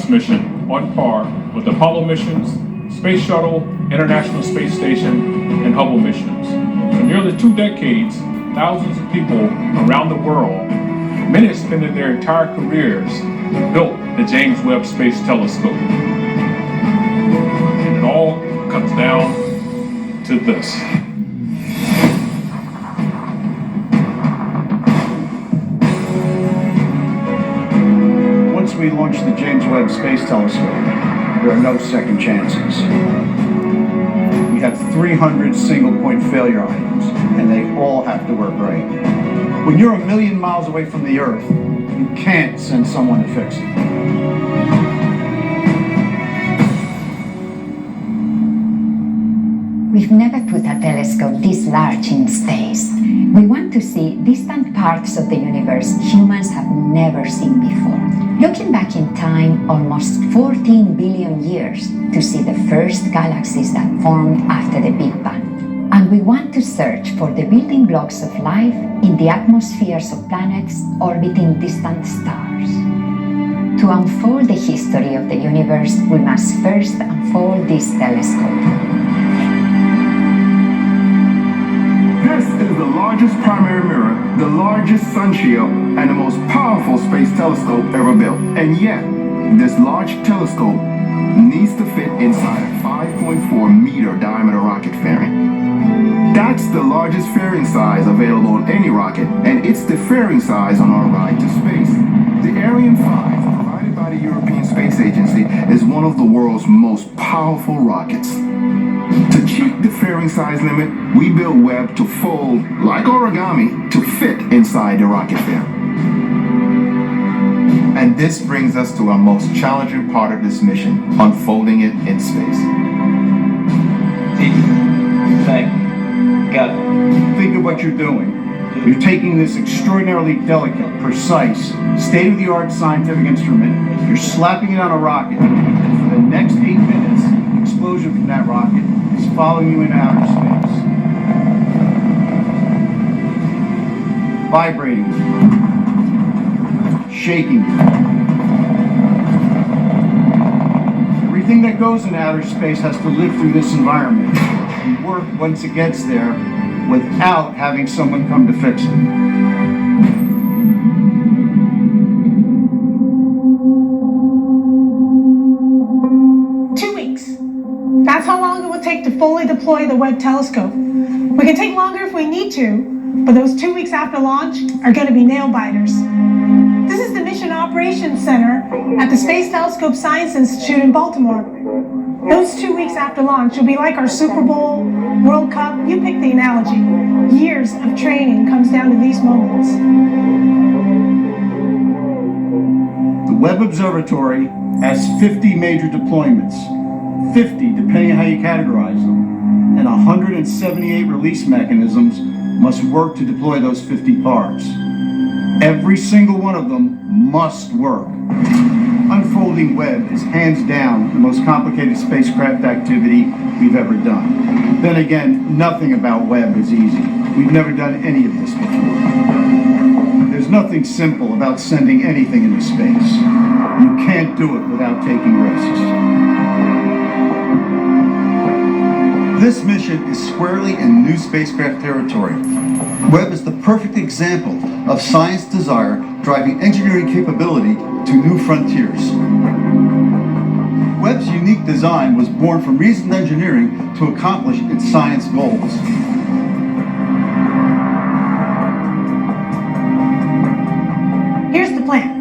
Webb's mission on par with Apollo missions, Space Shuttle, International Space Station, and Hubble missions. For nearly 2 decades, thousands of people around the world, many have spent their entire careers, built the James Webb Space Telescope. And it all comes down to this. Once we launch the James Webb Space Telescope, there are no second chances. We have 300 single-point failure items, and they all have to work right. When you're a million miles away from the Earth, you can't send someone to fix it. We've never put a telescope this large in space. We want to see distant parts of the universe humans have never seen before. Looking back in time almost 14 billion years to see the first galaxies that formed after the Big Bang. And we want to search for the building blocks of life in the atmospheres of planets orbiting distant stars. To unfold the history of the universe, we must first unfold this telescope. This is the largest primary mirror, the largest sun shield, and the most powerful space telescope ever built. And yet, this large telescope needs to fit inside a 5.4 meter diameter rocket fairing. That's the largest fairing size available on any rocket, and it's the fairing size on our ride to space. The Ariane 5, provided by the European Space Agency, is one of the world's most powerful rockets. To cheat the fairing size limit, we built Webb to fold, like origami, to fit inside the rocket fairing. And this brings us to our most challenging part of this mission, unfolding it in space. Think of what you're doing. You're taking this extraordinarily delicate, precise, state-of-the-art scientific instrument, you're slapping it on a rocket, and for the next 8 minutes, the explosion from that rocket is following you into outer space. Vibrating you, shaking you. Everything that goes in outer space has to live through this environment and work once it gets there without having someone come to fix it. That's how long it will take to fully deploy the Webb telescope. We can take longer if we need to, but those 2 weeks after launch are going to be nail-biters. This is the Mission Operations Center at the Space Telescope Science Institute in Baltimore. Those 2 weeks after launch will be like our Super Bowl, World Cup, you pick the analogy. Years of training comes down to these moments. The Webb Observatory has 50 major deployments. 50, depending on how you categorize them, and 178 release mechanisms must work to deploy those 50 parts. Every single one of them must work. Unfolding Webb is hands down the most complicated spacecraft activity we've ever done. Then again, nothing about Webb is easy. We've never done any of this before. There's nothing simple about sending anything into space. You can't do it without taking risks. This mission is squarely in new spacecraft territory. Webb is the perfect example of science desire driving engineering capability to new frontiers. Webb's unique design was born from reasoned engineering to accomplish its science goals. Here's the plan.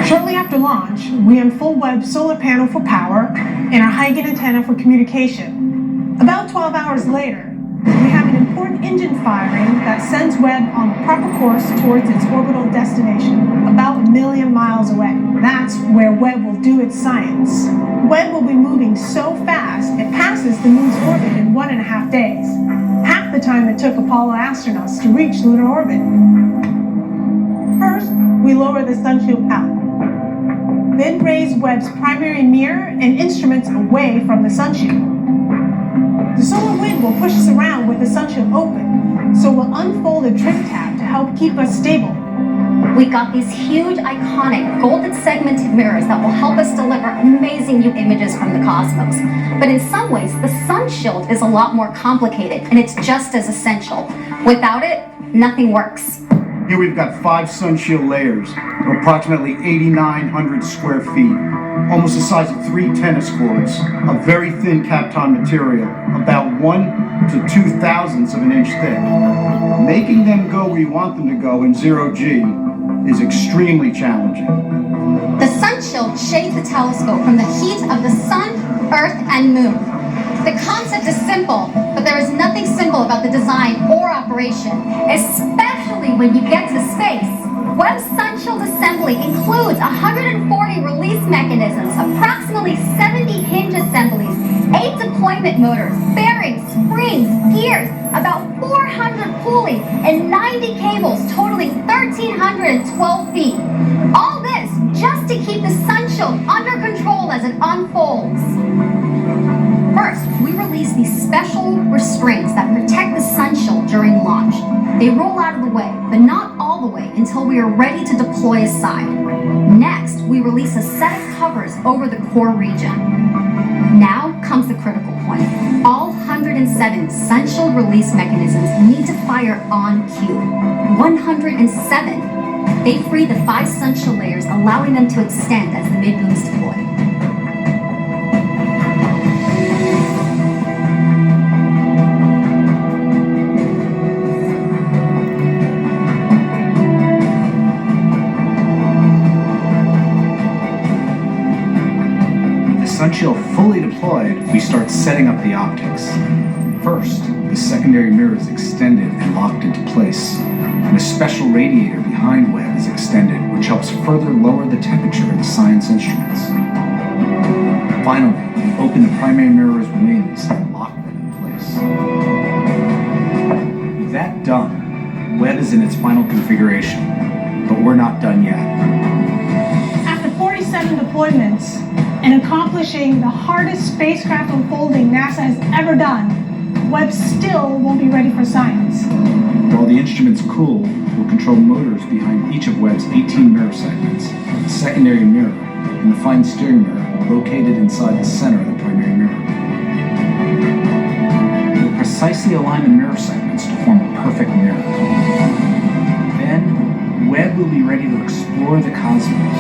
Shortly after launch, we unfold Webb's solar panel for power and our Huygens antenna for communication. About 12 hours later, we have an important engine firing that sends Webb on the proper course towards its orbital destination, about 1 million miles away. That's where Webb will do its science. Webb will be moving so fast, it passes the moon's orbit in 1.5 days, half the time it took Apollo astronauts to reach lunar orbit. First, we lower the sunshield out, then raise Webb's primary mirror and instruments away from the sunshield. The solar wind will push us around with the sunshield open, so we'll unfold a trim tab to help keep us stable. We got these huge, iconic, golden segmented mirrors that will help us deliver amazing new images from the cosmos. But in some ways, the sun shield is a lot more complicated, and it's just as essential. Without it, nothing works. Here we've got 5 sun shield layers of approximately 8,900 square feet, almost the size of 3 tennis courts, a very thin Kapton material, about 1 to 2/1000ths of an inch thick. Making them go where you want them to go in zero-G is extremely challenging. The sun shield shades the telescope from the heat of the sun, earth, and moon. The concept is simple, but there is nothing simple about the design or operation, especially when you get to space. Webb's sun shield assembly includes 140 release mechanisms, approximately 70 hinge assemblies, 8 deployment motors, bearings, springs, gears, about 400 pulleys, and 90 cables totaling 1,312 feet. All this just to keep the sun shield under control as it unfolds. First, we release these special restraints that protect the sun shield during launch. They roll out of the way, but not all the way until we are ready to deploy aside. Next, we release a set of covers over the core region. Now comes the critical point. All 107 sun shield release mechanisms need to fire on cue. 107. They free the 5 sun shield layers, allowing them to extend as the mid-booms deploy. Sun shield fully deployed, we start setting up the optics. First, the secondary mirror is extended and locked into place, and a special radiator behind Webb is extended, which helps further lower the temperature of the science instruments. Finally, we open the primary mirror's wings and lock them in place. With that done, Webb is in its final configuration, but we're not done yet. After 47 deployments and accomplishing the hardest spacecraft unfolding NASA has ever done, Webb still won't be ready for science. While the instruments cool, we'll control motors behind each of Webb's 18 mirror segments, the secondary mirror, and the fine steering mirror located inside the center of the primary mirror. We'll precisely align the mirror segments to form a perfect mirror. Then, Webb will be ready to explore the cosmos.